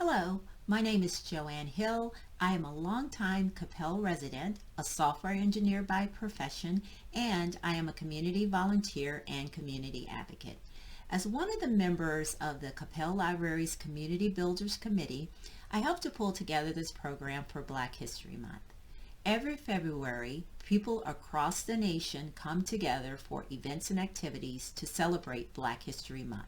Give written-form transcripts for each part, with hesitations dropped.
Hello, my name is Joanne Hill. I am a longtime Capel resident, a software engineer by profession, and I am a community volunteer and community advocate. As one of the members of the Capel Library's Community Builders Committee, I help to pull together this program for Black History Month. Every February, people across the nation come together for events and activities to celebrate Black History Month.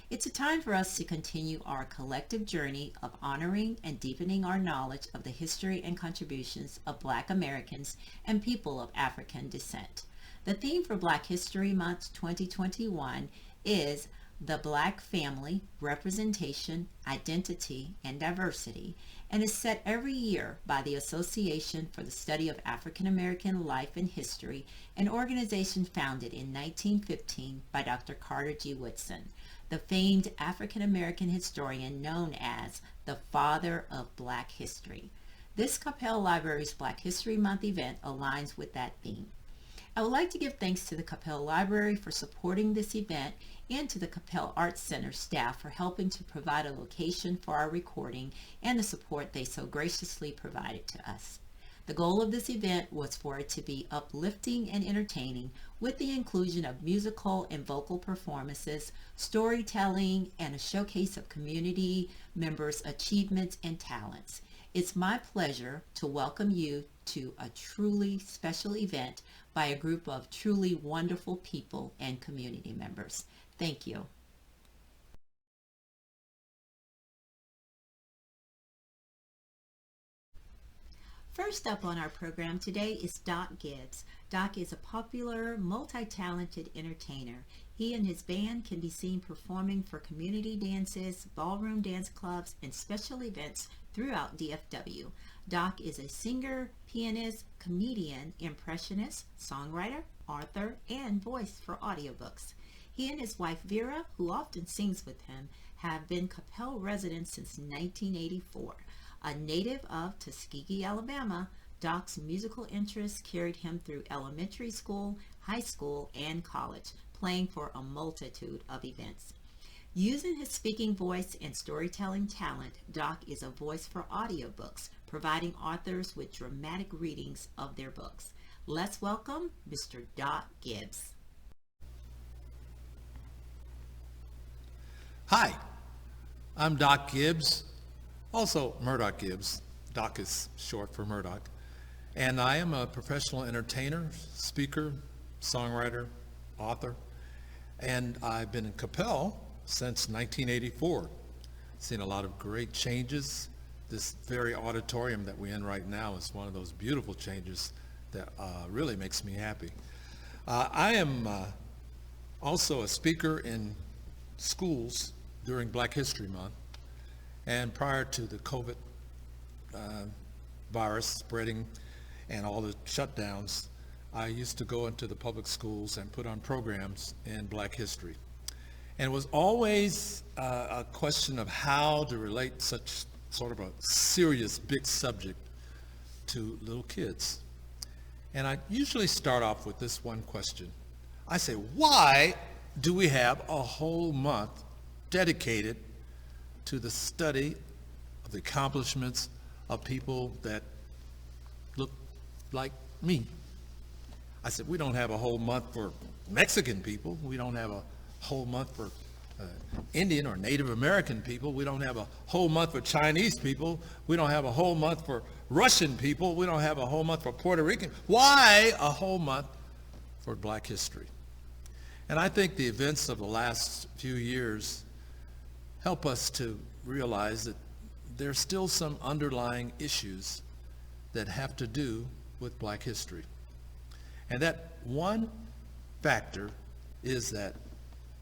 It's a time for us to continue our collective journey of honoring and deepening our knowledge of the history and contributions of Black Americans and people of African descent. The theme for Black History Month 2021 is the Black Family, Representation, Identity, and Diversity, and is set every year by the Association for the Study of African American Life and History, an organization founded in 1915 by Dr. Carter G. Woodson, the famed African American historian known as the father of Black history. This Capel Library's Black History Month event aligns with that theme. I would like to give thanks to the Capel Library for supporting this event and to the Capel Arts Center staff for helping to provide a location for our recording and the support they so graciously provided to us. The goal of this event was for it to be uplifting and entertaining with the inclusion of musical and vocal performances, storytelling, and a showcase of community members' achievements and talents. It's my pleasure to welcome you to a truly special event by a group of truly wonderful people and community members. Thank you. First up on our program today is Doc Gibbs. Doc is a popular, multi-talented entertainer. He and his band can be seen performing for community dances, ballroom dance clubs, and special events throughout DFW. Doc is a singer, pianist, comedian, impressionist, songwriter, author, and voice for audiobooks. He and his wife Vera, who often sings with him, have been Capel residents since 1984. A native of Tuskegee, Alabama, Doc's musical interests carried him through elementary school, high school, and college, playing for a multitude of events. Using his speaking voice and storytelling talent, Doc is a voice for audiobooks, providing authors with dramatic readings of their books. Let's welcome Mr. Doc Gibbs. Hi, I'm Doc Gibbs, also Murdoch Gibbs. Doc is short for Murdoch. And I am a professional entertainer, speaker, songwriter, author, and I've been in Capel since 1984. Seen a lot of great changes. This very auditorium that we're in right now is one of those beautiful changes that really makes me happy. I am also a speaker in schools during Black History Month, and prior to the COVID virus spreading and all the shutdowns, I used to go into the public schools and put on programs in Black history. And it was always a question of how to relate such sort of a serious, big subject to little kids. And I usually start off with this one question. I say, why do we have a whole month dedicated to the study of the accomplishments of people that look like me? I said, we don't have a whole month for Mexican people. We don't have a whole month for Indian or Native American people. We don't have a whole month for Chinese people. We don't have a whole month for Russian people. We don't have a whole month for Puerto Rican. Why a whole month for Black history? And I think the events of the last few years help us to realize that there's still some underlying issues that have to do with Black history. And that one factor is that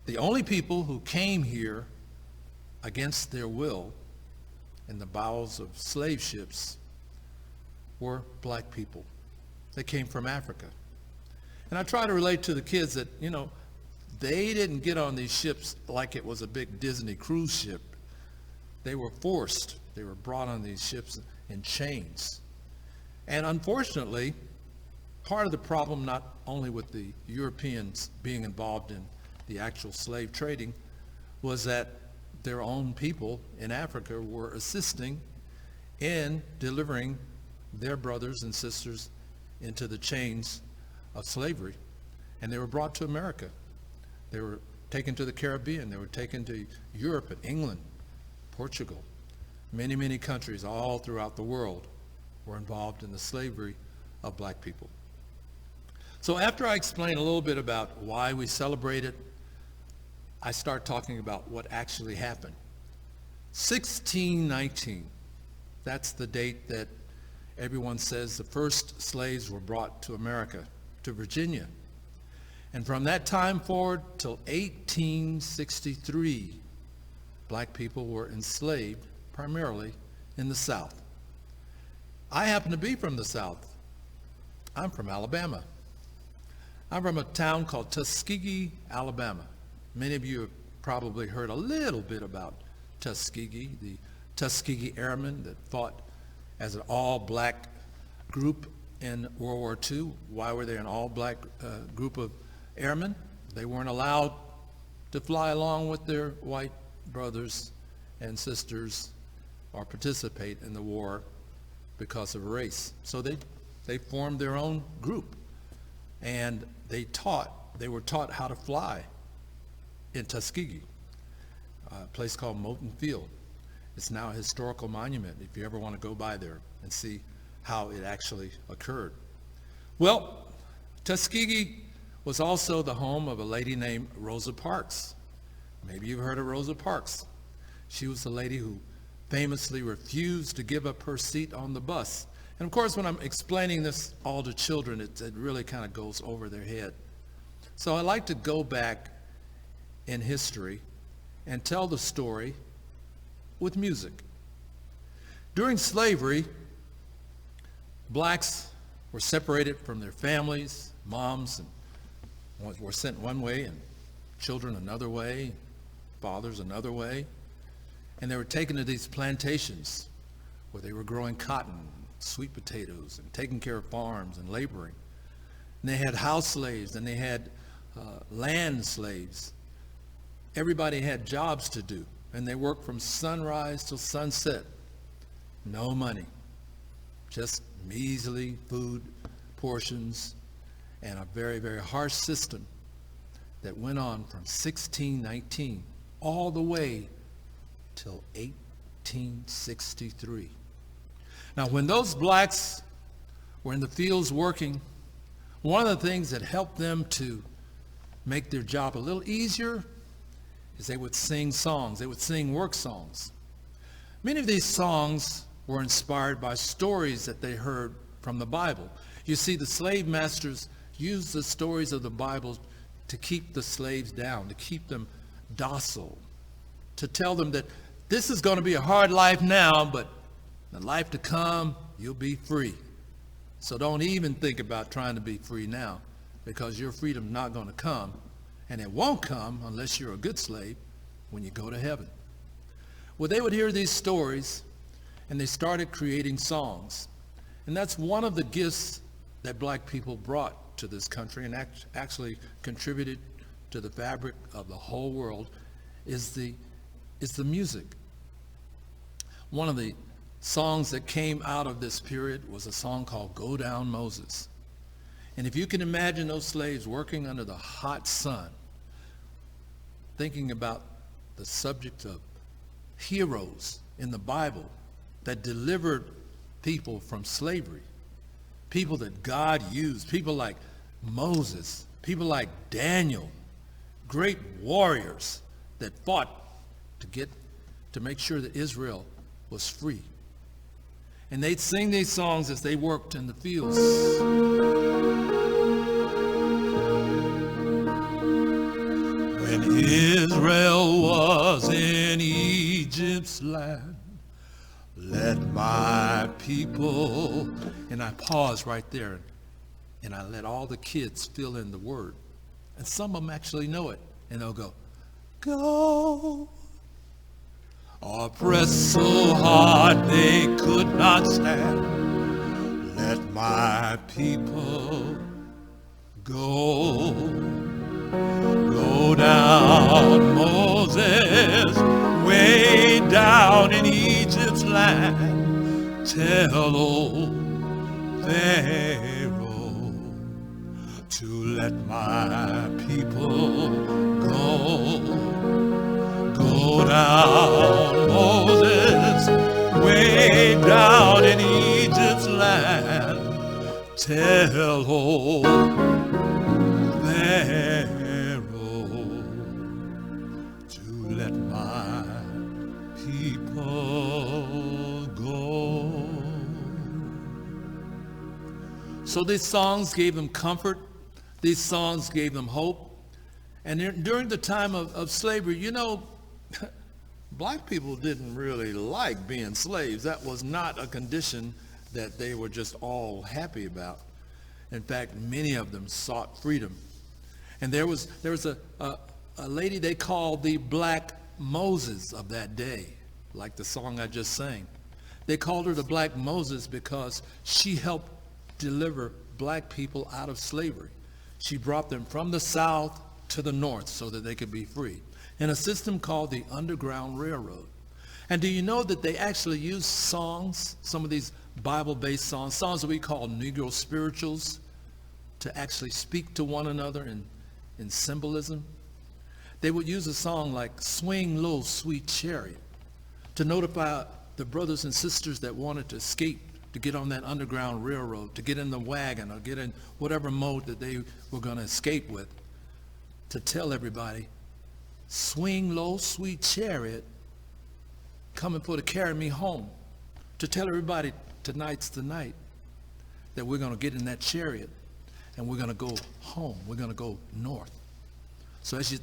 the only people who came here against their will in the bowels of slave ships were Black people. They came from Africa. And I try to relate to the kids that, they didn't get on these ships like it was a big Disney cruise ship. They were forced. They were brought on these ships in chains. And unfortunately, part of the problem, not only with the Europeans being involved in the actual slave trading, was that their own people in Africa were assisting in delivering their brothers and sisters into the chains of slavery. And they were brought to America. They were taken to the Caribbean. They were taken to Europe and England, Portugal. Many, many countries all throughout the world were involved in the slavery of black people. So after I explain a little bit about why we celebrate it, I start talking about what actually happened. 1619, that's the date that everyone says the first slaves were brought to America, to Virginia. And from that time forward till 1863, black people were enslaved primarily in the South. I happen to be from the South. I'm from Alabama. I'm from a town called Tuskegee, Alabama. Many of you have probably heard a little bit about Tuskegee, the Tuskegee Airmen that fought as an all-black group in World War II. Why were they an all-black group of airmen? They weren't allowed to fly along with their white brothers and sisters or participate in the war because of race. So they formed their own group, and they were taught how to fly in Tuskegee, a place called Moton Field. It's now a historical monument if you ever want to go by there and see how it actually occurred. Well, Tuskegee was also the home of a lady named Rosa Parks. Maybe you've heard of Rosa Parks. She was the lady who famously refused to give up her seat on the bus. And of course, when I'm explaining this all to children, it really kind of goes over their head. So I like to go back in history and tell the story with music. During slavery, blacks were separated from their families. Moms were sent one way and children another way, fathers another way. And they were taken to these plantations where they were growing cotton, sweet potatoes, and taking care of farms and laboring. And they had house slaves, and they had land slaves. Everybody had jobs to do, and they worked from sunrise till sunset. No money, just measly food portions, and a very, very harsh system that went on from 1619 all the way till 1863. Now, when those blacks were in the fields working, one of the things that helped them to make their job a little easier is they would sing songs. They would sing work songs. Many of these songs were inspired by stories that they heard from the Bible. You see, the slave masters used the stories of the Bible to keep the slaves down, to keep them docile, to tell them that this is going to be a hard life now, but the life to come, you'll be free. So don't even think about trying to be free now, because your freedom's not going to come, and it won't come unless you're a good slave when you go to heaven. Well, they would hear these stories, and they started creating songs. And that's one of the gifts that black people brought to this country and actually contributed to the fabric of the whole world is the music. One of the songs that came out of this period was a song called Go Down Moses. And if you can imagine those slaves working under the hot sun, thinking about the subject of heroes in the Bible that delivered people from slavery, people that God used, people like Moses, people like Daniel, great warriors that fought to make sure that Israel was free. And they'd sing these songs as they worked in the fields. When Israel was in Egypt's land, let my people, and I pause right there, and I let all the kids fill in the word. And some of them actually know it, and they'll go, go. Oppressed so hard they could not stand. Let my people go. Go down, Moses, land. Tell old Pharaoh to let my people go. Go down, Moses, way down in Egypt's land. Tell old Pharaoh to let my people go. So these songs gave them comfort. These songs gave them hope. And during the time of slavery, you know, black people didn't really like being slaves. That was not a condition that they were just all happy about. In fact, many of them sought freedom. And there was a lady they called the Black Moses of that day, like the song I just sang. They called her the Black Moses because she helped deliver black people out of slavery. She brought them from the South to the North so that they could be free in a system called the Underground Railroad. And do you know that they actually used songs, some of these Bible-based songs that we call Negro spirituals, to actually speak to one another in symbolism? They would use a song like Swing Low, Sweet Chariot to notify the brothers and sisters that wanted to escape, to get on that Underground Railroad, to get in the wagon or get in whatever mode that they were going to escape with, to tell everybody, swing low, sweet chariot, coming for to carry me home. To tell everybody tonight's the night that we're going to get in that chariot and we're going to go home. We're going to go north. So as you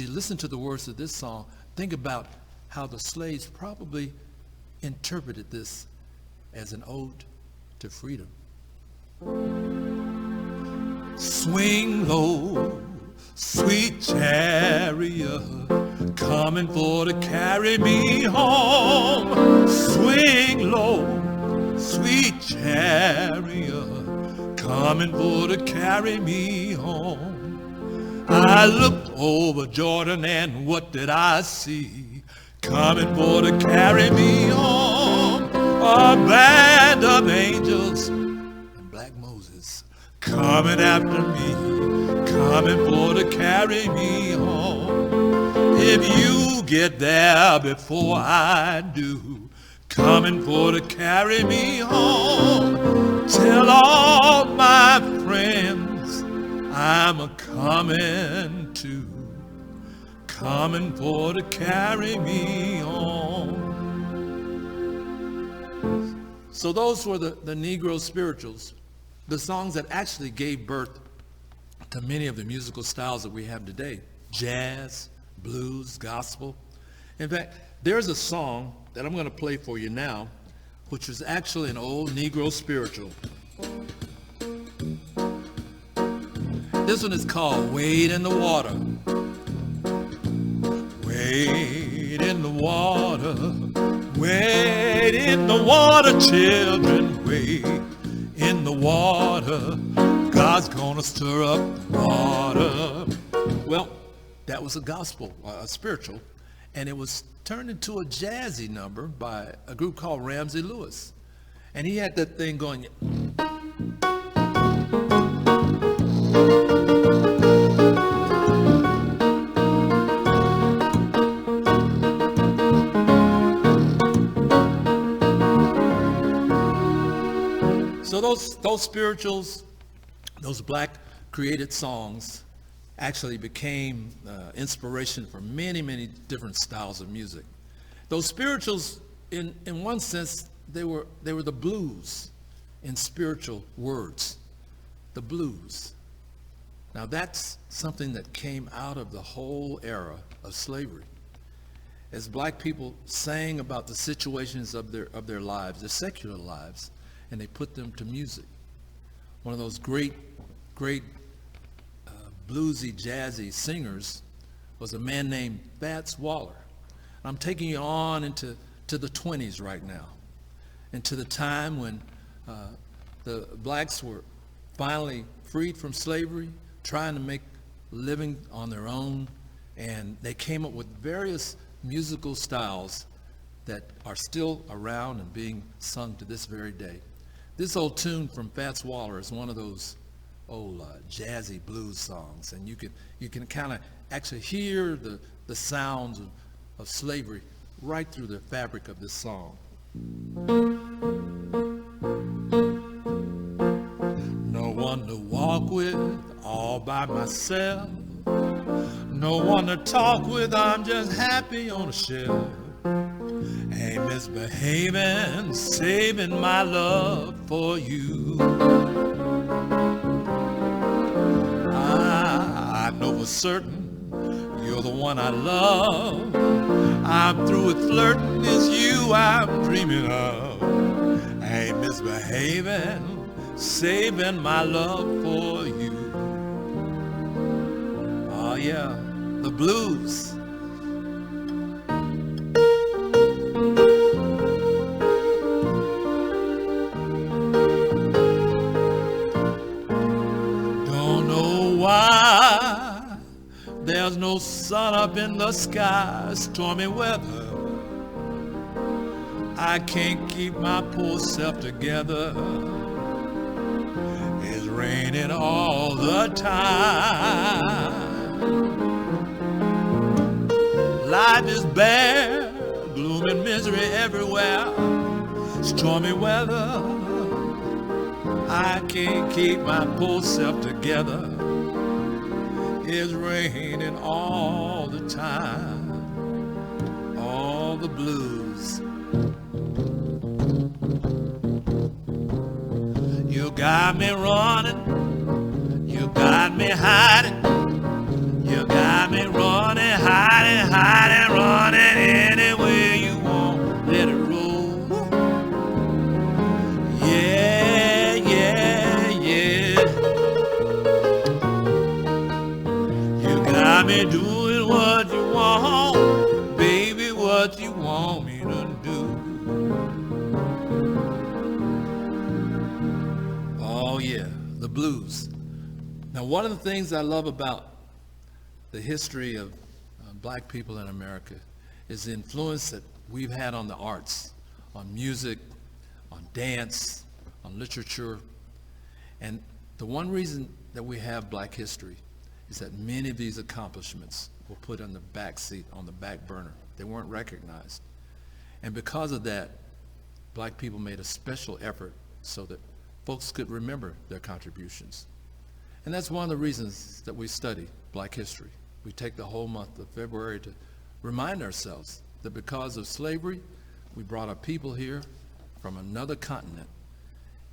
listen to the words of this song, think about how the slaves probably interpreted this as an ode to freedom. Swing low, sweet chariot, coming for to carry me home. Swing low, sweet chariot, coming for to carry me home. I looked over Jordan and what did I see? Coming for to carry me home. A band of angels and Black Moses coming after me, coming for to carry me home. If you get there before I do, coming for to carry me home, tell all my friends I'm a coming too, coming for to carry me home. So those were the Negro spirituals, the songs that actually gave birth to many of the musical styles that we have today: jazz, blues, gospel. In fact, there's a song that I'm going to play for you now, which was actually an old Negro spiritual. This one is called Wade in the Water. Wade in the water, wade in the water, children, wade in the water. God's gonna stir up the water. Well, that was a gospel, a spiritual, and it was turned into a jazzy number by a group called Ramsey Lewis. And he had that thing going. So those spirituals, those black created songs actually became inspiration for many, many different styles of music. Those spirituals, in one sense, they were the blues in spiritual words. The blues. Now that's something that came out of the whole era of slavery. As black people sang about the situations of their lives, their secular lives, and they put them to music. One of those great bluesy, jazzy singers was a man named Fats Waller. I'm taking you on into the 20s right now, into the time when the blacks were finally freed from slavery, trying to make a living on their own, and they came up with various musical styles that are still around and being sung to this very day. This old tune from Fats Waller is one of those old jazzy blues songs, and you can kind of actually hear the sounds of slavery right through the fabric of this song. No one to walk with, all by myself. No one to talk with, I'm just happy on a shelf. Ain't misbehaving, saving my love for you. I know for certain you're the one I love. I'm through with flirting, it's you I'm dreaming of. Ain't misbehaving, saving my love for you. Oh yeah, the blues. Don't know why there's no sun up in the sky, stormy weather. I can't keep my poor self together. It's raining all the time. Life is bare, gloom and misery everywhere. Stormy weather, I can't keep my poor self together. It's raining all the time. All the blues. You got me running, you got me hiding. You got me running, hiding, running anywhere you want. Let it roll. Yeah, yeah, yeah. You got me doing what you want, baby, what you want me to do. Oh yeah, the blues. Now one of the things I love about the history of black people in America is the influence that we've had on the arts, on music, on dance, on literature. And the one reason that we have black history is that many of these accomplishments were put on the back seat, on the back burner. They weren't recognized. And because of that, black people made a special effort so that folks could remember their contributions. And that's one of the reasons that we study black history. We take the whole month of February to remind ourselves that because of slavery, we brought our people here from another continent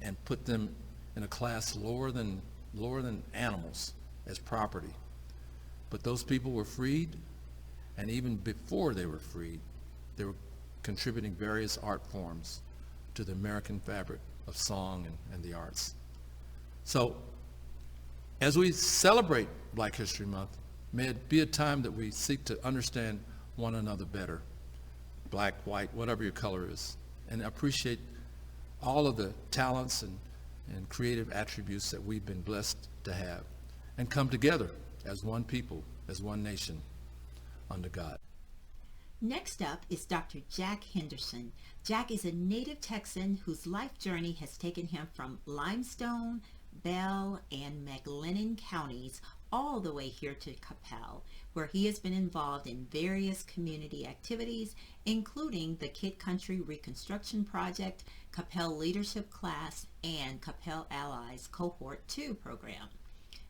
and put them in a class lower than animals as property. But those people were freed, and even before they were freed, they were contributing various art forms to the American fabric of song and the arts. So, as we celebrate Black History Month, may it be a time that we seek to understand one another better, black, white, whatever your color is, and appreciate all of the talents and creative attributes that we've been blessed to have, and come together as one people, as one nation, under God. Next up is Dr. Jack Henderson. Jack is a native Texan whose life journey has taken him from Limestone, Bell, and McLennan counties all the way here to Coppell, where he has been involved in various community activities, including the Kid Country Reconstruction Project, Coppell Leadership Class, and Coppell Allies Cohort 2 program.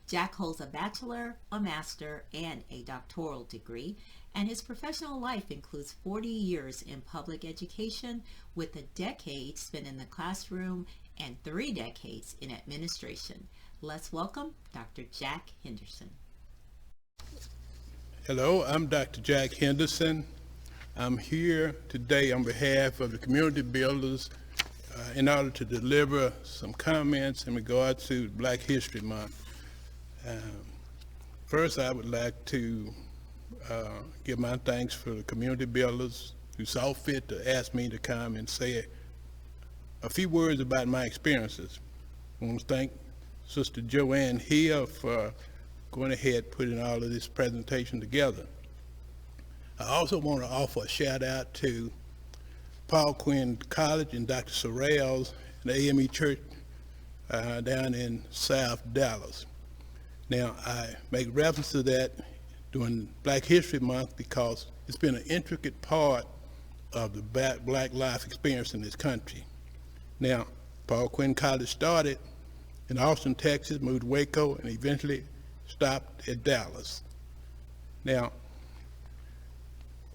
Jack holds a bachelor, a master, and a doctoral degree, and his professional life includes 40 years in public education, with a decade spent in the classroom and 3 decades in administration. Let's welcome Dr. Jack Henderson. Hello, I'm Dr. Jack Henderson. I'm here today on behalf of the community builders in order to deliver some comments in regard to Black History Month. First, I would like to give my thanks for the community builders who saw fit to ask me to come and say a few words about my experiences. I want to thank Sister Joanne Hill for going ahead putting all of this presentation together. I also want to offer a shout out to Paul Quinn College and Dr. Sorrells and the AME Church down in South Dallas. Now, I make reference to that during Black History Month because it's been an intricate part of the Black life experience in this country. Now, Paul Quinn College started in Austin, Texas, moved to Waco, and eventually stopped at Dallas. Now,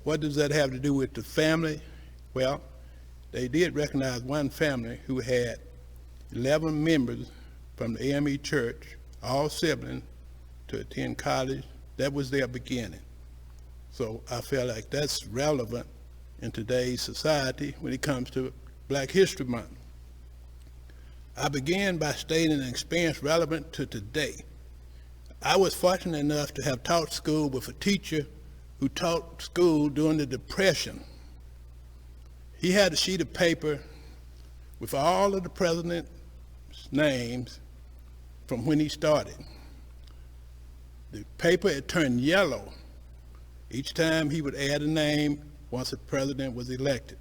what does that have to do with the family? Well, they did recognize one family who had 11 members from the AME Church, all siblings, to attend college. That was their beginning. So I feel like that's relevant in today's society when it comes to Black History Month. I began by stating an experience relevant to today. I was fortunate enough to have taught school with a teacher who taught school during the Depression. He had a sheet of paper with all of the president's names from when he started. The paper had turned yellow each time he would add a name once a president was elected.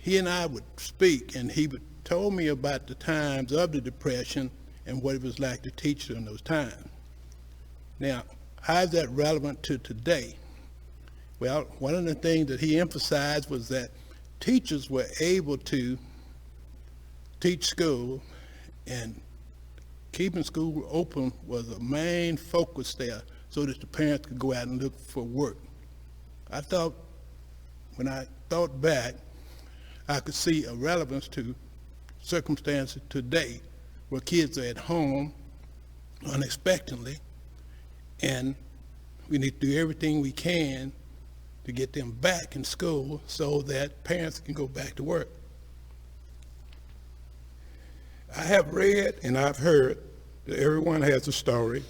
He and I would speak, and he would told me about the times of the Depression and what it was like to teach during those times. Now, how is that relevant to today? Well, one of the things that he emphasized was that teachers were able to teach school, and keeping school open was a main focus there so that the parents could go out and look for work. I thought, when I thought back, I could see a relevance to circumstances today where kids are at home unexpectedly, and we need to do everything we can to get them back in school so that parents can go back to work. I have read and I've heard that everyone has a story.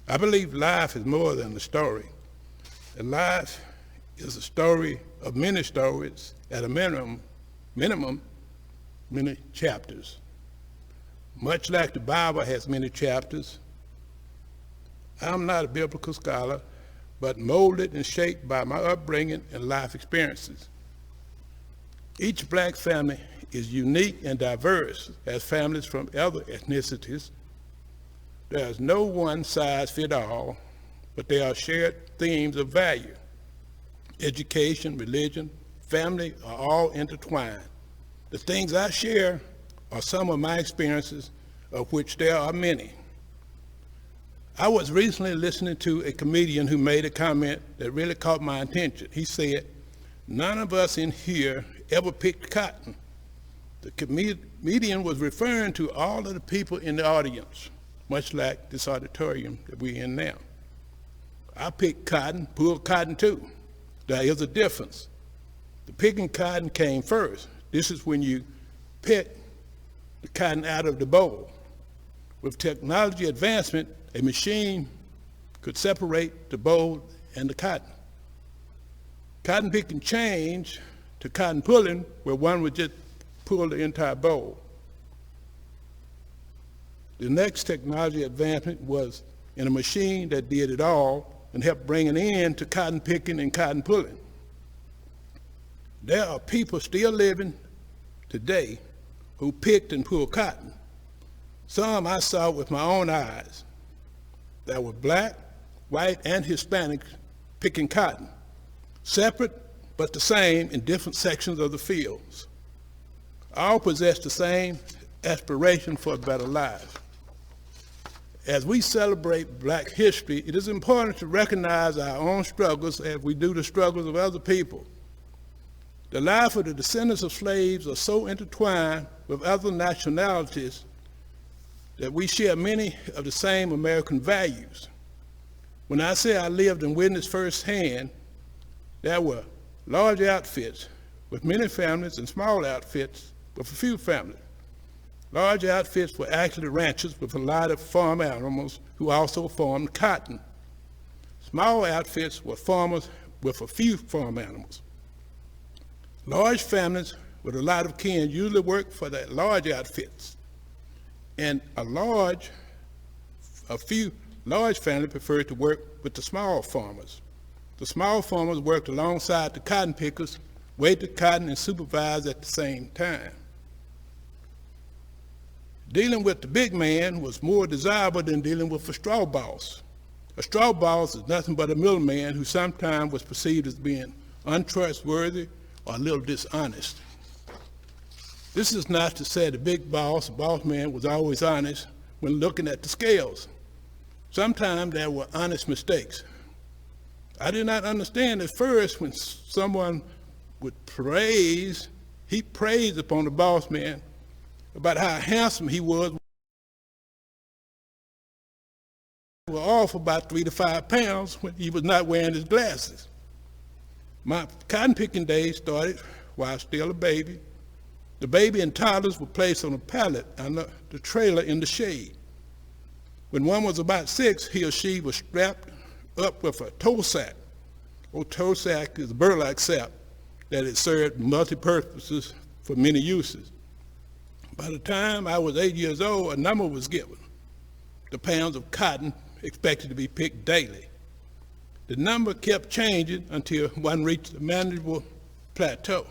I believe life is more than a story. And life is a story of many stories, at a minimum, many chapters. Much like the Bible has many chapters, I'm not a biblical scholar, but molded and shaped by my upbringing and life experiences. Each Black family is unique and diverse as families from other ethnicities. There is no one size fit all, but there are shared themes of value. Education, religion, family are all intertwined. The things I share are some of my experiences, of which there are many. I was recently listening to a comedian who made a comment that really caught my attention. He said, "None of us in here ever picked cotton." The comedian was referring to all of the people in the audience, much like this auditorium that we're in now. I picked cotton, pulled cotton too. There is a difference. The picking cotton came first. This is when you pick the cotton out of the boll. With technology advancement, a machine could separate the boll and the cotton. Cotton picking changed to cotton pulling, where one would just pull the entire boll. The next technology advancement was in a machine that did it all and helped bring an end to cotton picking and cotton pulling. There are people still living today who picked and pulled cotton. Some I saw with my own eyes. There were Black, white, and Hispanic picking cotton, separate but the same in different sections of the fields. All possess the same aspiration for a better life. As we celebrate Black history, it is important to recognize our own struggles as we do the struggles of other people. The life of the descendants of slaves are so intertwined with other nationalities that we share many of the same American values. When I say I lived and witnessed firsthand, there were large outfits with many families and small outfits with a few families. Large outfits were actually ranchers with a lot of farm animals who also farmed cotton. Small outfits were farmers with a few farm animals. Large families with a lot of kin usually worked for the large outfits, and a few large families preferred to work with the small farmers. The small farmers worked alongside the cotton pickers weighed the cotton, and supervised at the same time. Dealing with the big man was more desirable than dealing with a straw boss. A straw boss is nothing but a middleman who sometimes was perceived as being untrustworthy or a little dishonest. This is not to say the big boss man, was always honest when looking at the scales. Sometimes there were honest mistakes. I did not understand at first when someone would heap praise upon the boss man about how handsome he was, were off about 3 to 5 pounds when he was not wearing his glasses. My cotton picking days started while still a baby. The baby and toddlers were placed on a pallet under the trailer in the shade. When one was about 6, he or she was strapped up with a tow sack. A tow sack is a burlap sack that it served multi-purposes for many uses. By the time I was 8 years old, a number was given, the pounds of cotton expected to be picked daily. The number kept changing until one reached a manageable plateau.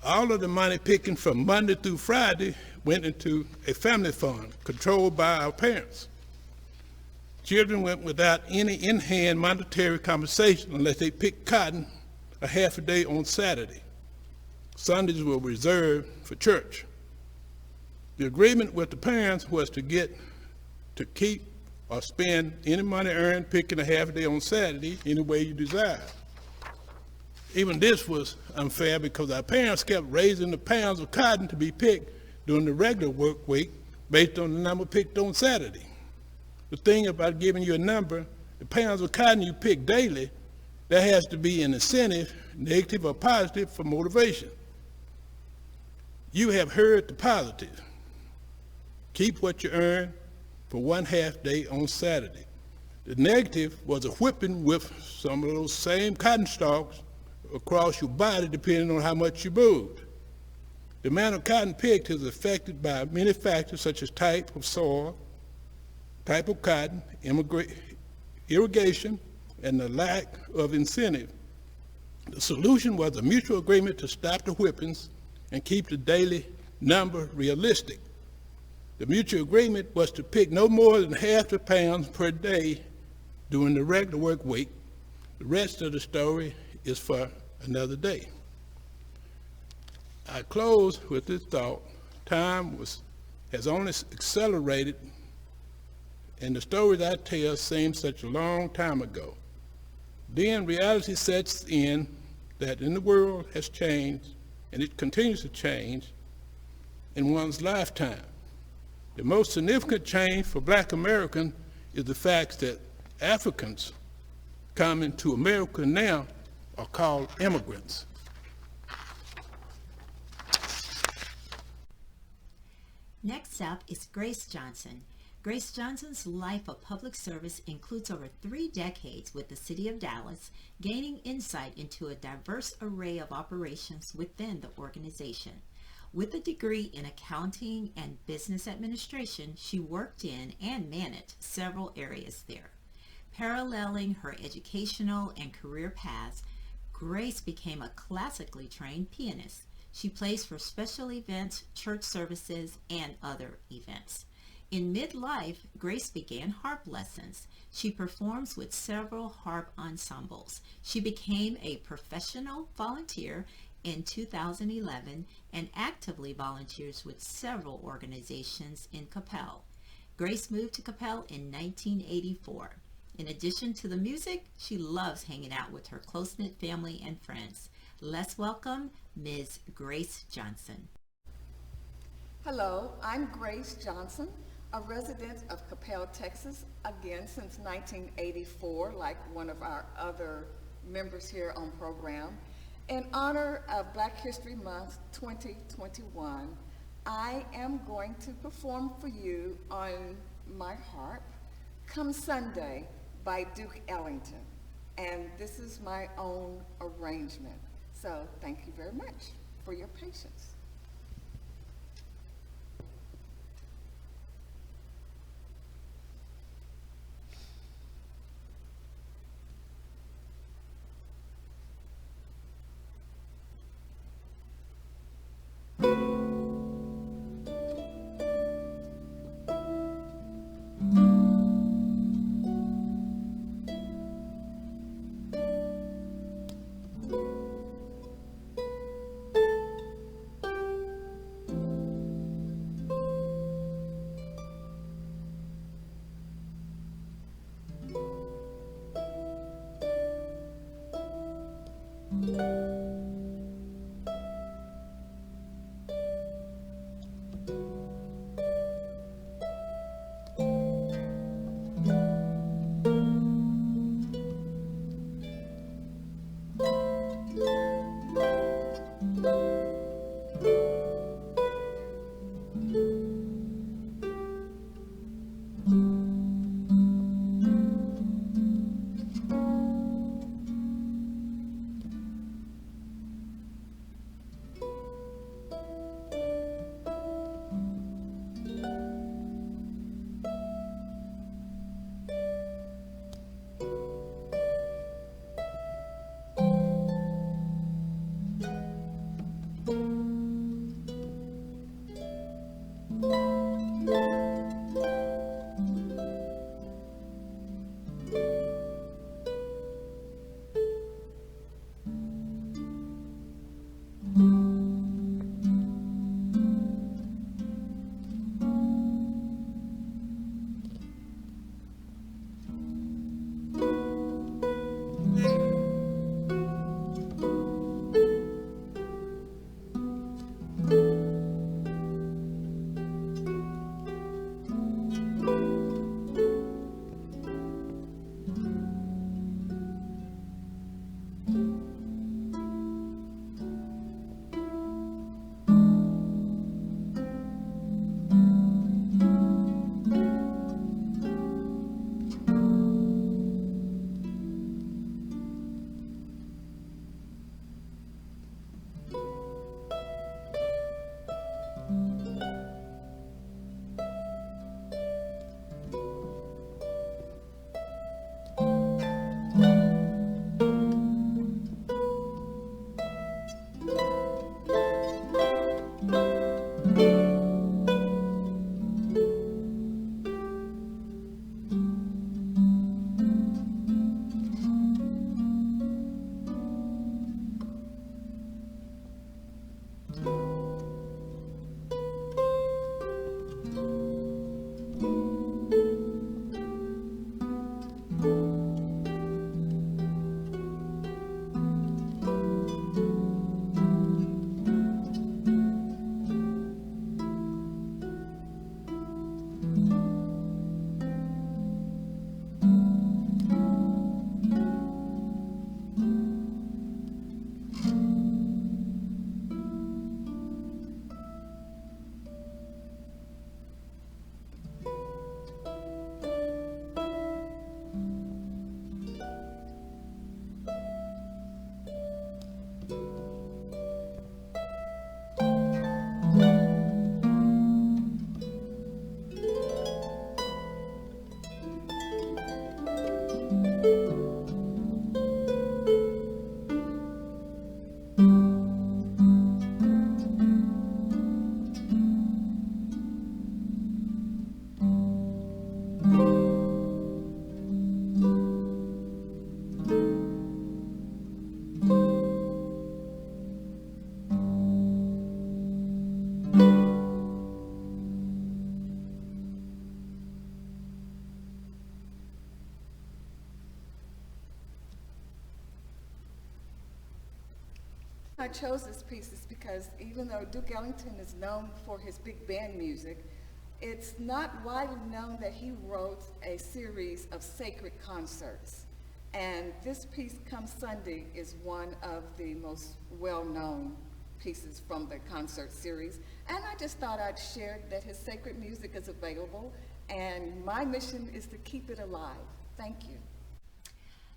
All of the money picking from Monday through Friday went into a family fund controlled by our parents. Children went without any in-hand monetary compensation unless they picked cotton a half a day on Saturday. Sundays were reserved for church. The agreement with the parents was to keep or spend any money earned picking a half a day on Saturday any way you desired. Even this was unfair because our parents kept raising the pounds of cotton to be picked during the regular work week based on the number picked on Saturday. The thing about giving you a number, the pounds of cotton you pick daily, there has to be an incentive, negative or positive, for motivation. You have heard the positive. Keep what you earn for 1/2 day on Saturday. The negative was a whipping with some of those same cotton stalks across your body depending on how much you moved. The amount of cotton picked is affected by many factors such as type of soil, type of cotton, irrigation, and the lack of incentive. The solution was a mutual agreement to stop the whippings and keep the daily number realistic. The mutual agreement was to pick no more than half the pounds per day during the regular work week. The rest of the story is for another day. I close with this thought. Time has only accelerated, and the stories I tell seem such a long time ago. Then reality sets in that the world has changed, and it continues to change in one's lifetime. The most significant change for Black Americans is the fact that Africans coming to America now are called immigrants. Next up is Grace Johnson. Grace Johnson's life of public service includes over 3 decades with the City of Dallas, gaining insight into a diverse array of operations within the organization. With a degree in accounting and business administration, she worked in and managed several areas there. Paralleling her educational and career paths, Grace became a classically trained pianist. She plays for special events, church services, and other events. In midlife, Grace began harp lessons. She performs with several harp ensembles. She became a professional volunteer in 2011 and actively volunteers with several organizations in Coppell. Grace moved to Coppell in 1984. In addition to the music, she loves hanging out with her close-knit family and friends. Let's welcome Ms. Grace Johnson. Hello, I'm Grace Johnson, a resident of Coppell, Texas, again since 1984, like one of our other members here on program. In honor of Black History Month 2021, I am going to perform for you on my harp, Come Sunday by Duke Ellington. And this is my own arrangement. So thank you very much for your patience. I chose this piece is because even though Duke Ellington is known for his big band music, it's not widely known that he wrote a series of sacred concerts. And this piece, Come Sunday, is one of the most well-known pieces from the concert series. And I just thought I'd share that his sacred music is available, and my mission is to keep it alive. Thank you.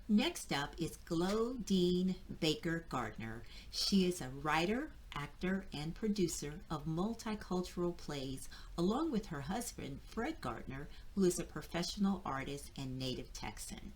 Next up is Glodine Baker Gardner. She is a writer, actor, and producer of multicultural plays, along with her husband, Fred Gardner, who is a professional artist and native Texan.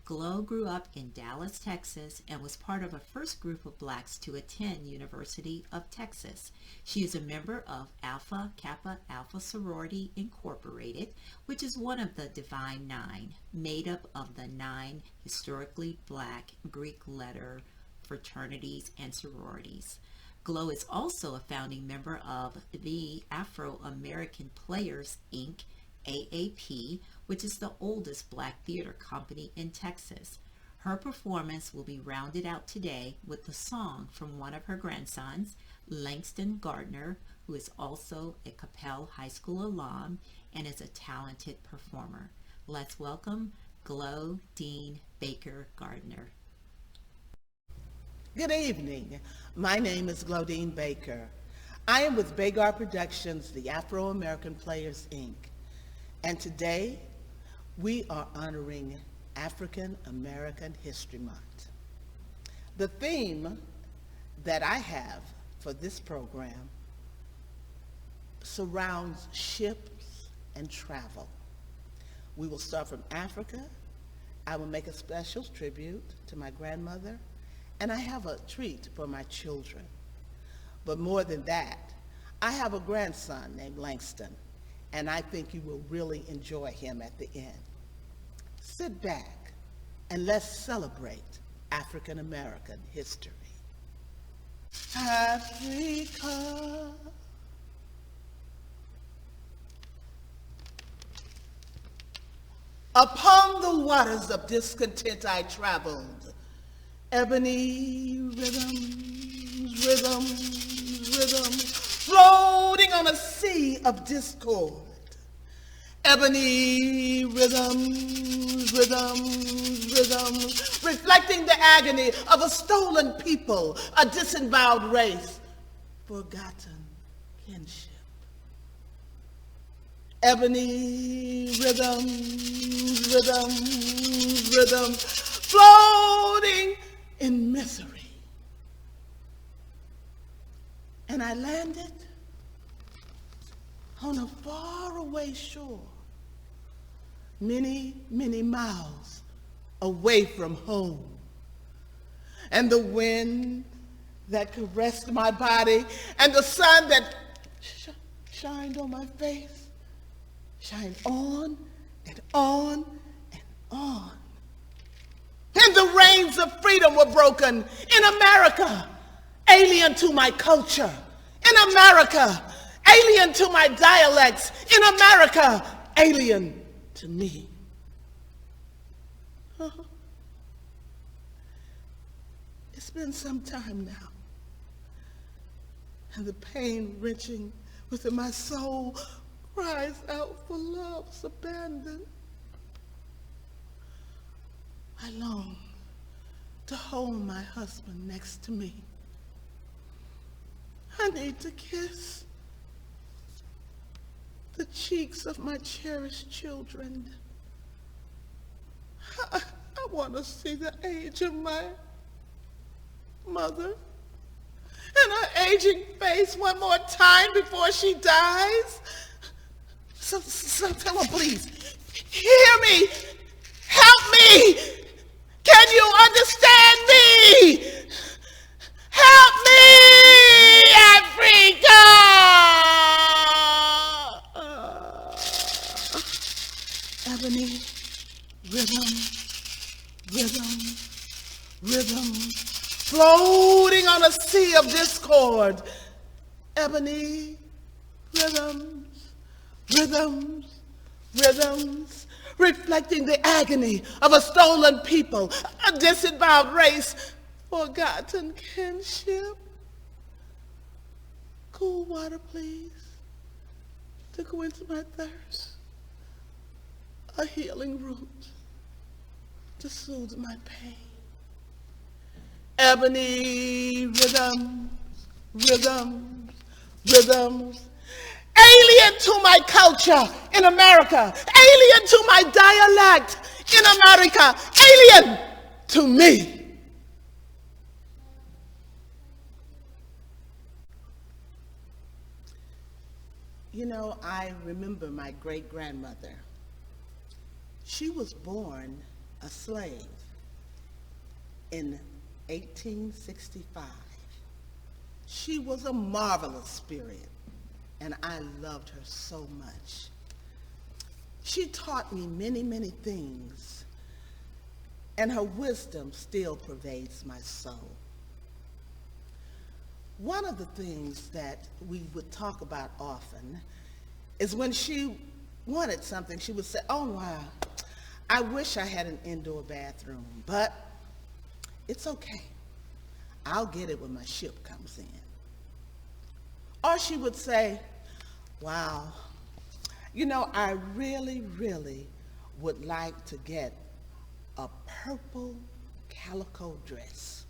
Glo grew up in Dallas, Texas, and was part of a first group of blacks to attend University of Texas. She is a member of Alpha Kappa Alpha Sorority Incorporated, which is one of the Divine Nine, made up of the 9 historically black Greek letter fraternities and sororities. Glo is also a founding member of the Afro-American Players, Inc., AAP, which is the oldest black theater company in Texas. Her performance will be rounded out today with a song from one of her grandsons, Langston Gardner, who is also a Capel High School alum and is a talented performer. Let's welcome Glo Dean Baker Gardner. Good evening. My name is Glodine Baker. I am with Bagar Productions, the Afro-American Players, Inc. And today, we are honoring African American History Month. The theme that I have for this program surrounds ships and travel. We will start from Africa. I will make a special tribute to my grandmother, and I have a treat for my children. But more than that, I have a grandson named Langston, and I think you will really enjoy him at the end. Sit back and let's celebrate African American history. Africa. Upon the waters of discontent I traveled, ebony rhythms, rhythms, rhythms, floating on a sea of discord. Ebony rhythms, rhythms, rhythms, reflecting the agony of a stolen people, a disemboweled race, forgotten kinship. Ebony rhythms, rhythms, rhythms, floating in misery. And I landed on a faraway shore, many, many miles away from home. And the wind that caressed my body and the sun that shined on my face shined on and on and on. And the reins of freedom were broken in America, alien to my culture. In America, alien to my dialects. In America, alien to me. It's been some time now, and the pain wrenching within my soul cries out for love's abandon. I long to hold my husband next to me. I need to kiss the cheeks of my cherished children. I want to see the age of my mother and her aging face one more time before she dies. So tell her, please, hear me, help me. Can you understand me? Help me, Africa! Ebony, rhythm, rhythm, rhythm, floating on a sea of discord. Ebony, rhythms, rhythms, rhythms, reflecting the agony of a stolen people, a disemboweled race, forgotten kinship. Cool water, please, to quench my thirst. A healing root to soothe my pain. Ebony rhythms, rhythms, rhythms, alien to my culture in America, alien to my dialect in America, alien to me. You know, I remember my great-grandmother. She was born a slave in 1865. She was a marvelous spirit, and I loved her so much. She taught me many, many things, and her wisdom still pervades my soul. One of the things that we would talk about often is when she wanted something, she would say, "Oh, wow, I wish I had an indoor bathroom, but it's okay. I'll get it when my ship comes in. Or she would say, wow, you know, I really, really would like to get a purple calico dress.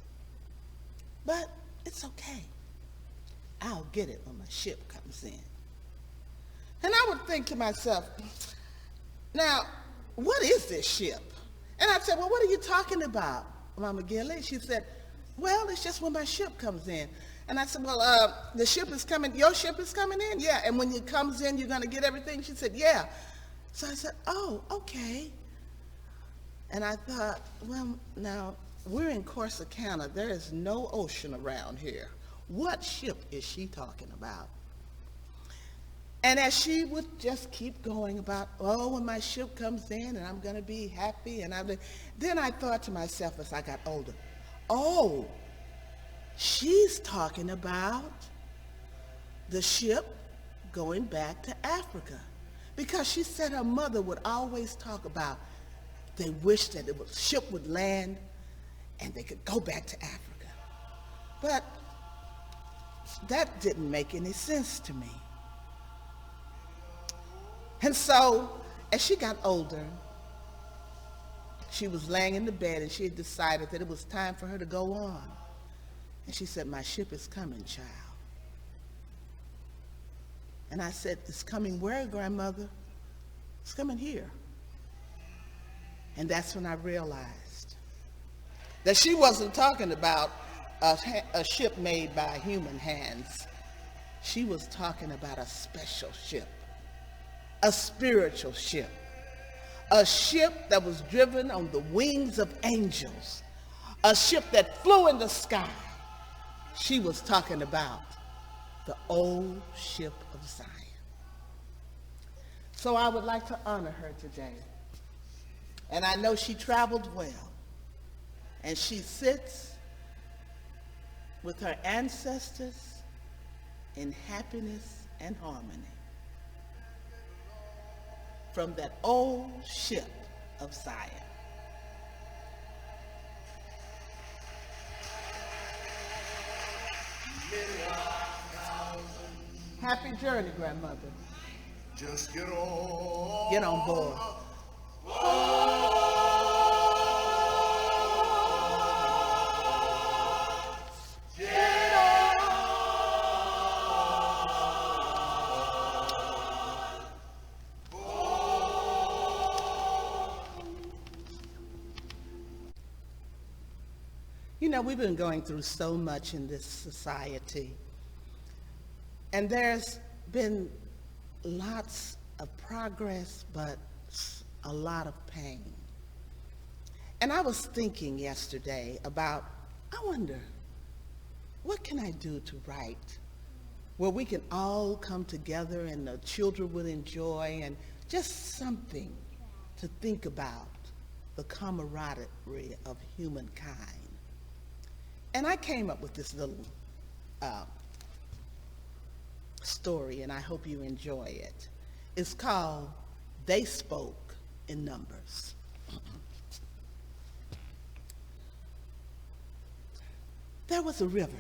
But it's okay. I'll get it when my ship comes in. And I would think to myself, now, what is this ship? And I said, well, what are you talking about, Mama Gilly? She said, well, it's just when my ship comes in. And I said, well, the ship is coming, your ship is coming in? Yeah, and when it comes in, you're going to get everything? She said, yeah. So I said, oh, okay. And I thought, well, now, we're in Corsicana. There is no ocean around here. What ship is she talking about? And as she would just keep going about, oh, when my ship comes in and I'm going to be happy, then I thought to myself as I got older, oh, she's talking about the ship going back to Africa. Because she said her mother would always talk about they wished that the ship would land and they could go back to Africa. But that didn't make any sense to me. And so, as she got older, she was laying in the bed and she had decided that it was time for her to go on. And she said, my ship is coming, child. And I said, it's coming where, grandmother? It's coming here. And that's when I realized that she wasn't talking about a ship made by human hands. She was talking about a special ship, a spiritual ship, a ship that was driven on the wings of angels, a ship that flew in the sky. She was talking about the old ship of Zion. So I would like to honor her today. And I know she traveled well. And she sits with her ancestors in happiness and harmony from that old ship of Zion. Happy journey, grandmother. Just get on. Get on board. You know, we've been going through so much in this society, and there's been lots of progress, but a lot of pain. And I was thinking yesterday about, I wonder, what can I do to write where we can all come together and the children would enjoy, and just something to think about the camaraderie of humankind. And I came up with this little story, and I hope you enjoy it. It's called They Spoke in Numbers. There was a river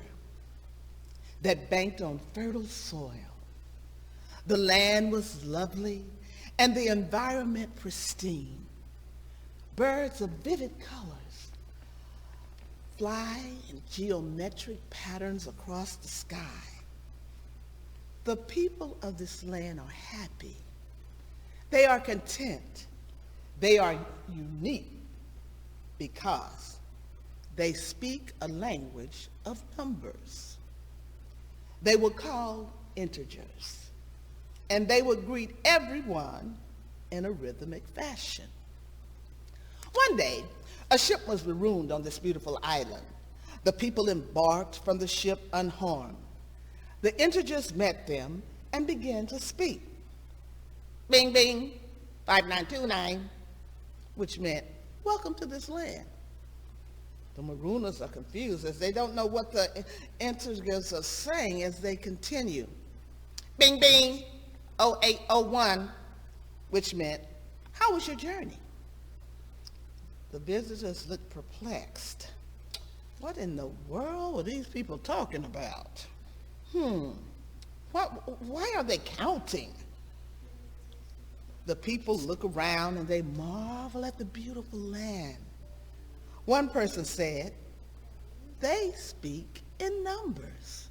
that banked on fertile soil. The land was lovely and the environment pristine. Birds of vivid colors fly in geometric patterns across the sky. The people of this land are happy. They are content. They are unique because they speak a language of numbers. They were called integers, and they would greet everyone in a rhythmic fashion. One day, a ship was marooned on this beautiful island. The people embarked from the ship unharmed. The integers met them and began to speak. Bing, bing, 5929, which meant, welcome to this land. The marooners are confused as they don't know what the integers are saying as they continue. Bing, bing, 0801, which meant, how was your journey? The visitors looked perplexed. What in the world were these people talking about? Why are they counting? The people look around and they marvel at the beautiful land. One person said, they speak in numbers.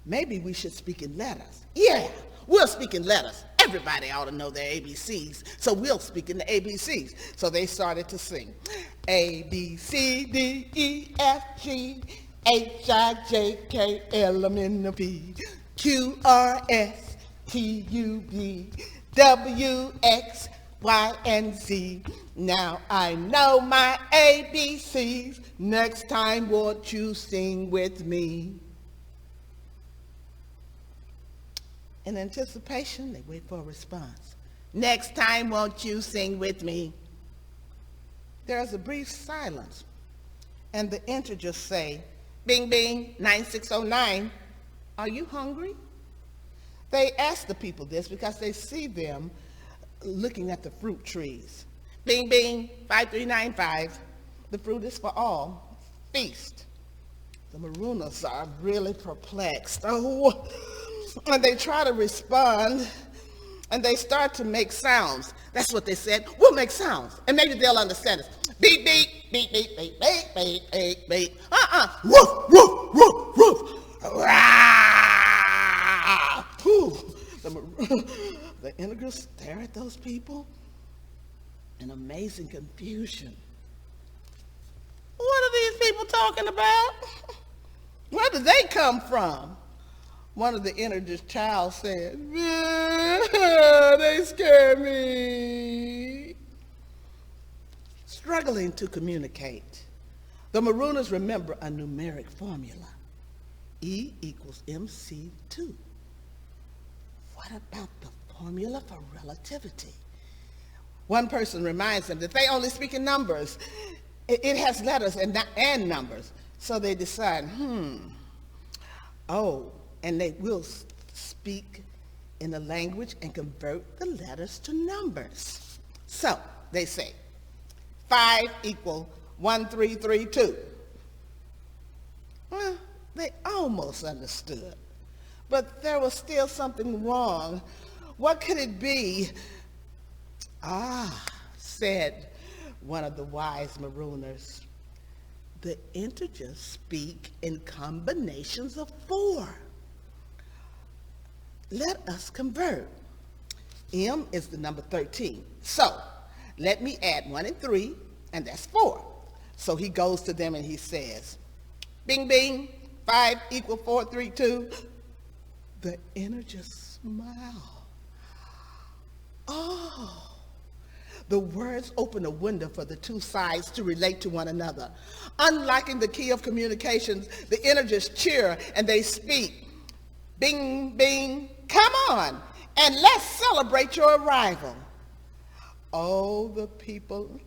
Maybe we should speak in letters. Yeah, we'll speak in letters. Everybody ought to know their ABCs, so we'll speak in the ABCs. So they started to sing. A, B, C, D, E, F, G, H, I, J, K, L, M, N, P, Q, R, S, T, U, V, W, X, Y, and Z. Now I know my ABCs. Next time, won't you sing with me? In anticipation, they wait for a response. Next time, won't you sing with me? There's a brief silence, and the integers say, bing, bing, 9609, are you hungry? They ask the people this because they see them looking at the fruit trees. Bing, bing, 5395, the fruit is for all. Feast. The Marooners are really perplexed. Oh, and they try to respond, and they start to make sounds. That's what they said. We'll make sounds, and maybe they'll understand us. Beep, beep, beep, beep, beep, beep, beep, beep, beep. Woof, woof, woof, woof. Rah! Whew. The integers stare at those people in amazing confusion. What are these people talking about? Where did they come from? One of the integers' child said, they scare me. Struggling to communicate, the Marooners remember a numeric formula. E equals MC2. What about the formula for relativity? One person reminds them that they only speak in numbers. It has letters and numbers. So they decide, and they will speak in a language and convert the letters to numbers. So they say, 5 equals 1332. Well, they almost understood, but there was still something wrong. What could it be? Said one of the wise Marooners, the integers speak in combinations of 4. Let us convert. M is the number 13. So let me add 1 and 3, and that's 4. So he goes to them and he says, bing, bing, 5 equals 432. The integers smile. Oh. The words open a window for the two sides to relate to one another. Unlocking the key of communications, the integers cheer and they speak. Bing, bing, come on, and let's celebrate your arrival. Oh, the people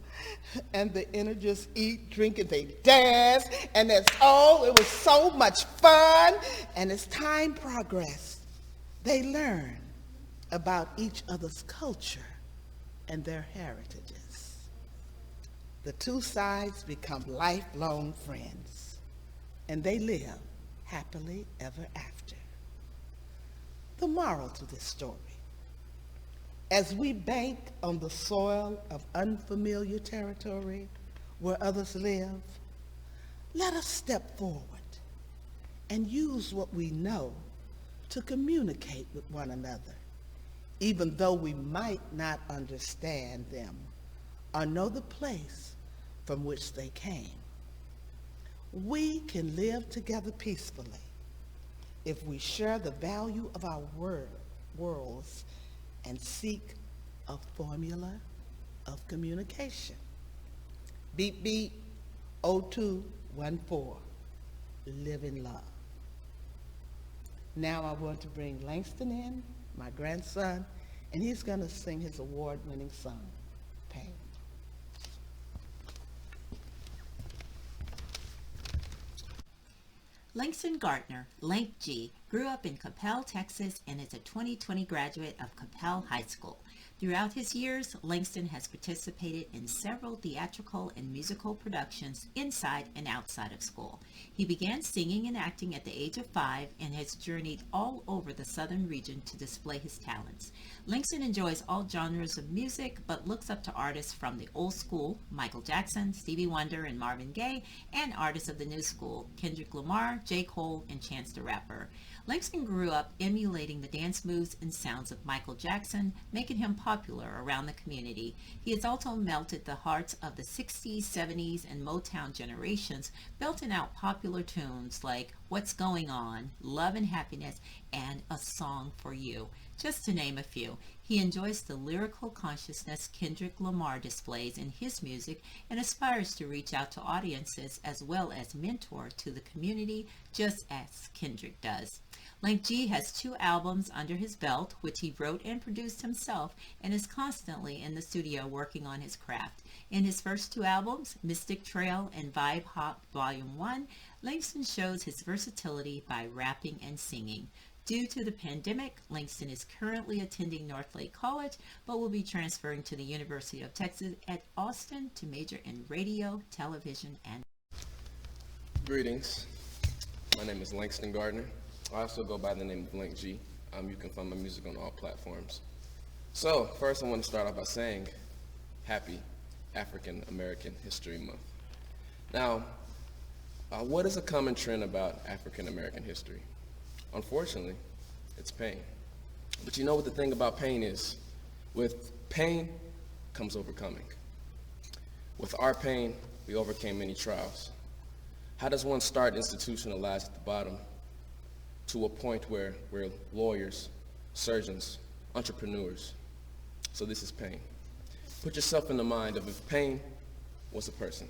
and the integers eat, drink, and they dance, and it was so much fun. And as time progressed, they learn about each other's culture and their heritages. The two sides become lifelong friends, and they live happily ever after. The moral to this story: as we bank on the soil of unfamiliar territory where others live, let us step forward and use what we know to communicate with one another, even though we might not understand them or know the place from which they came. We can live together peacefully if we share the value of our worlds and seek a formula of communication. Beep, beep, 0214, live in love. Now I want to bring Langston in, my grandson, and he's going to sing his award-winning song, Pain. Langston Gardner, Lank G, grew up in Coppell, Texas, and is a 2020 graduate of Coppell High School. Throughout his years, Langston has participated in several theatrical and musical productions inside and outside of school. He began singing and acting at the age of 5 and has journeyed all over the southern region to display his talents. Langston enjoys all genres of music, but looks up to artists from the old school, Michael Jackson, Stevie Wonder, and Marvin Gaye, and artists of the new school, Kendrick Lamar, J. Cole, and Chance the Rapper. Langston grew up emulating the dance moves and sounds of Michael Jackson, making him popular around the community. He has also melted the hearts of the 60s, 70s, and Motown generations, belting out popular tunes like What's Going On, Love and Happiness, and A Song for You, just to name a few. He enjoys the lyrical consciousness Kendrick Lamar displays in his music and aspires to reach out to audiences as well as mentor to the community, just as Kendrick does. Lank G has 2 albums under his belt, which he wrote and produced himself, and is constantly in the studio working on his craft. In his first 2 albums, Mystic Trail and Vibe Hop Volume 1, Langston shows his versatility by rapping and singing. Due to the pandemic, Langston is currently attending Northlake College, but will be transferring to the University of Texas at Austin to major in radio, television, and... Greetings. My name is Langston Gardner. I also go by the name of Lank G. You can find my music on all platforms. So, first I want to start off by saying happy African American History Month. Now, what is a common trend about African American history? Unfortunately, it's pain. But you know what the thing about pain is? With pain comes overcoming. With our pain, we overcame many trials. How does one start institutionalized at the bottom to a point where we're lawyers, surgeons, entrepreneurs? So this is pain. Put yourself in the mind of if pain was a person.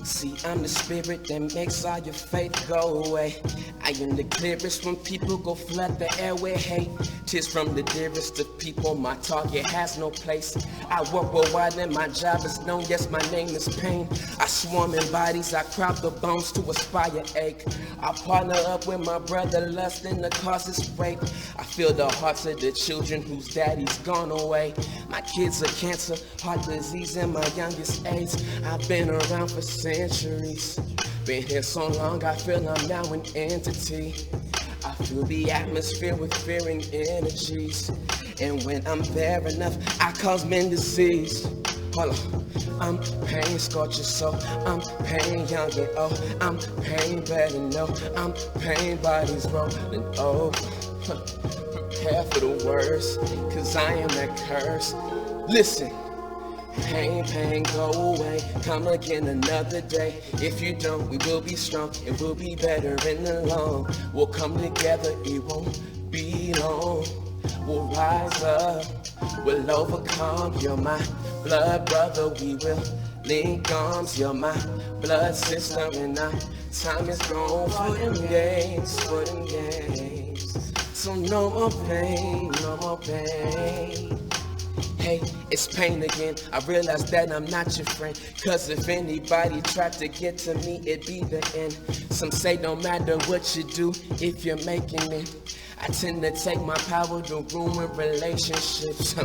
See, I'm the spirit that makes all your faith go away. I am the clearest when people go flood the air with hate. Tis from the dearest of people, my target has no place. I work worldwide and my job is known, yes, my name is pain. I swarm in bodies, I crop the bones to aspire ache. I partner up with my brother lust and the cause is rape. I feel the hearts of the children whose daddy's gone away. My kids are cancer, heart disease, and my youngest AIDS. I've been around for centuries. Been here so long, I feel I'm now an entity. I feel the atmosphere with fearing energies. And when I'm there enough, I cause men disease. Hold on. I'm pain, scorch your soul. I'm pain, young and old. I'm pain, better know. I'm pain, bodies rolling over. Prepare for the worst, cause I am that curse. Listen. Pain, pain, go away. Come again another day. If you don't, we will be strong. It will be better in the long. We'll come together, it won't be long. We'll rise up, we'll overcome. You're my blood brother, we will link arms. You're my blood sister, and our time is gone for them games, for them games. So no more pain, no more pain. Hey, it's pain again. I realize that I'm not your friend. Cause if anybody tried to get to me, it'd be the end. Some say no matter what you do, if you're making it. I tend to take my power to ruin relationships.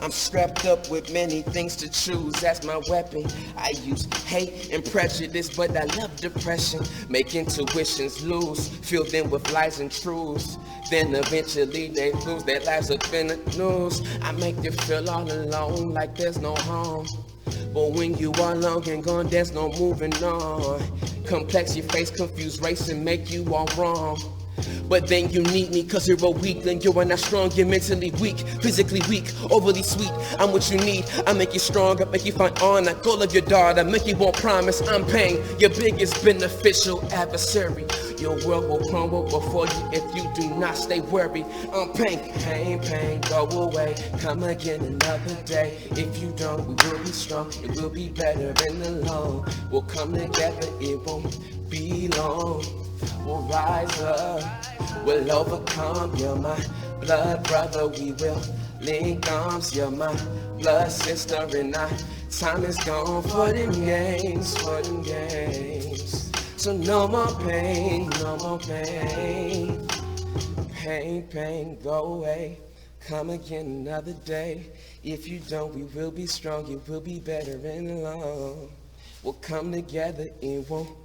I'm strapped up with many things to choose as my weapon. I use hate and prejudice, but I love depression. Make intuitions loose, fill them with lies and truths. Then eventually they lose their lives up in the news. I make you feel all alone like there's no home. But when you are long and gone, there's no moving on. Complex your face, confuse race and make you all wrong. But then you need me, cause you're a weakling. You're not strong, you're mentally weak, physically weak, overly sweet. I'm what you need, I make you strong, I make you find honor. Goal of your daughter, make you won't promise. I'm pain, your biggest beneficial adversary. Your world will crumble before you if you do not stay worried. I'm pain, pain, pain, go away. Come again another day. If you don't, we will be strong. It will be better in the long. We'll come together, it won't be long. We'll rise up, we'll overcome. You're my blood brother, we will link arms. You're my blood sister, and time is gone for them games, for them games. So no more pain, no more pain. Pain, pain, go away. Come again another day. If you don't, we will be strong. It will be better in the long. We'll come together, it won't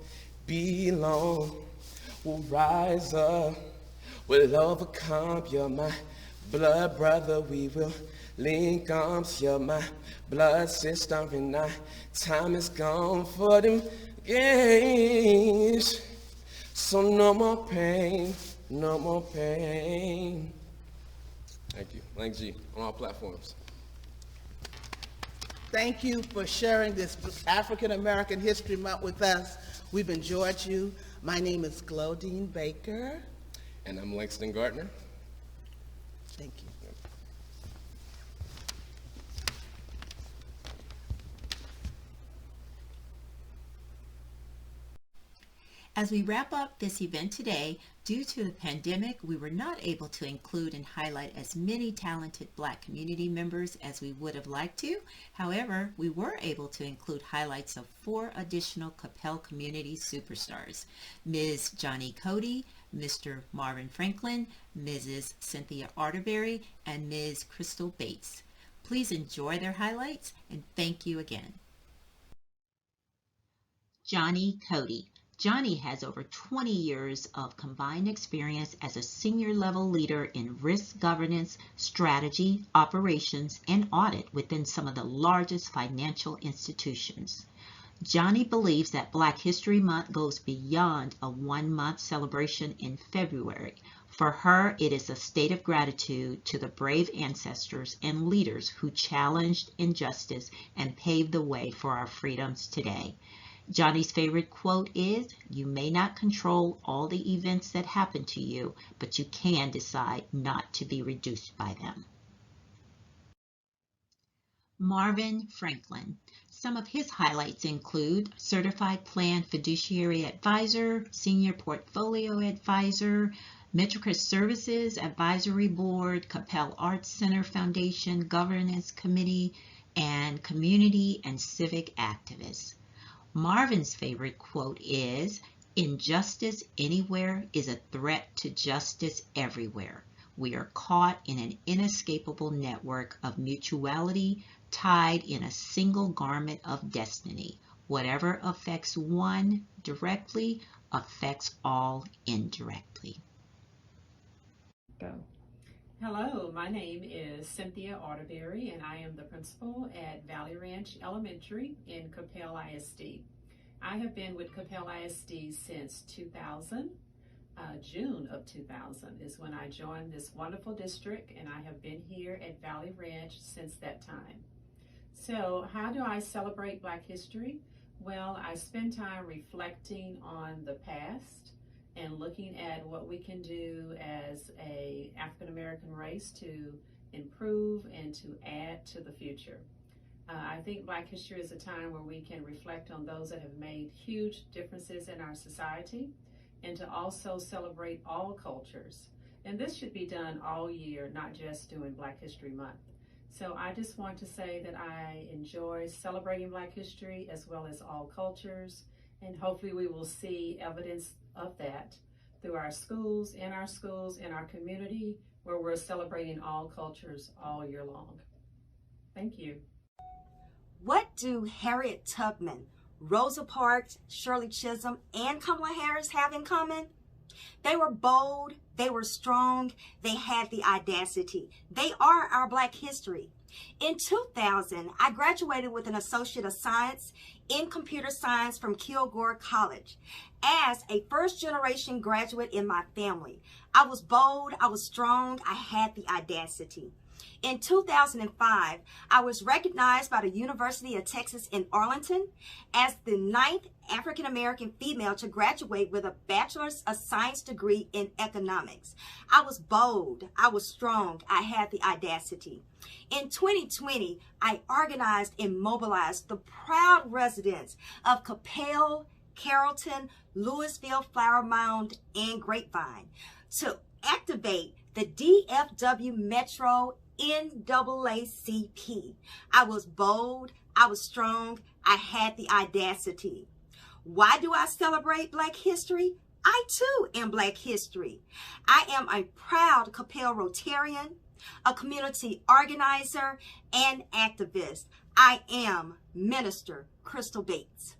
be long. We'll rise up, we'll overcome. You're my blood brother, we will link arms. You're my blood sister, and time is gone for them games. So no more pain, no more pain. Thank you. Lang G on all platforms. Thank you for sharing this African American History Month with us. We've enjoyed you. My name is Glodine Baker. And I'm Langston Gardner. Thank you. As we wrap up this event today, due to the pandemic, we were not able to include and highlight as many talented Black community members as we would have liked to. However, we were able to include highlights of 4 additional Capel community superstars: Ms. Johnny Cody, Mr. Marvin Franklin, Mrs. Cynthia Arterberry, and Ms. Crystal Bates. Please enjoy their highlights, and thank you again. Johnny Cody. Johnny has over 20 years of combined experience as a senior level leader in risk governance, strategy, operations, and audit within some of the largest financial institutions. Johnny believes that Black History Month goes beyond a one-month celebration in February. For her, it is a state of gratitude to the brave ancestors and leaders who challenged injustice and paved the way for our freedoms today. Johnny's favorite quote is, "You may not control all the events that happen to you, but you can decide not to be reduced by them." Marvin Franklin. Some of his highlights include Certified Plan Fiduciary Advisor, Senior Portfolio Advisor, Metricus Services Advisory Board, Capel Arts Center Foundation Governance Committee, and Community and Civic Activist. Marvin's favorite quote is, "Injustice anywhere is a threat to justice everywhere. We are caught in an inescapable network of mutuality, tied in a single garment of destiny. Whatever affects one directly affects all indirectly." Go. Hello, my name is Cynthia Arterberry, and I am the principal at Valley Ranch Elementary in Capel ISD. I have been with Capel ISD since 2000. June of 2000 is when I joined this wonderful district, and I have been here at Valley Ranch since that time. So how do I celebrate Black history? Well, I spend time reflecting on the past and looking at what we can do as a African American race to improve and to add to the future. I think Black history is a time where we can reflect on those that have made huge differences in our society, and to also celebrate all cultures. And this should be done all year, not just during Black History Month. So I just want to say that I enjoy celebrating Black history as well as all cultures, and hopefully we will see evidence of that through our schools, in our community, where we're celebrating all cultures all year long. Thank you. What do Harriet Tubman, Rosa Parks, Shirley Chisholm, and Kamala Harris have in common? They were bold, they were strong, they had the audacity. They are our Black history. In 2000, I graduated with an Associate of Science in Computer Science from Kilgore College. As a first-generation graduate in my family, I was bold, I was strong, I had the audacity. In 2005, I was recognized by the University of Texas in Arlington as the 9th African-American female to graduate with a Bachelor's of Science degree in economics. I was bold, I was strong, I had the audacity. In 2020, I organized and mobilized the proud residents of Coppell, Carrollton, Louisville, Flower Mound, and Grapevine to activate the DFW Metro NAACP. I was bold, I was strong, I had the audacity. Why do I celebrate Black history? I too am Black history. I am a proud Coppell Rotarian, a community organizer, and activist. I am Minister Crystal Bates.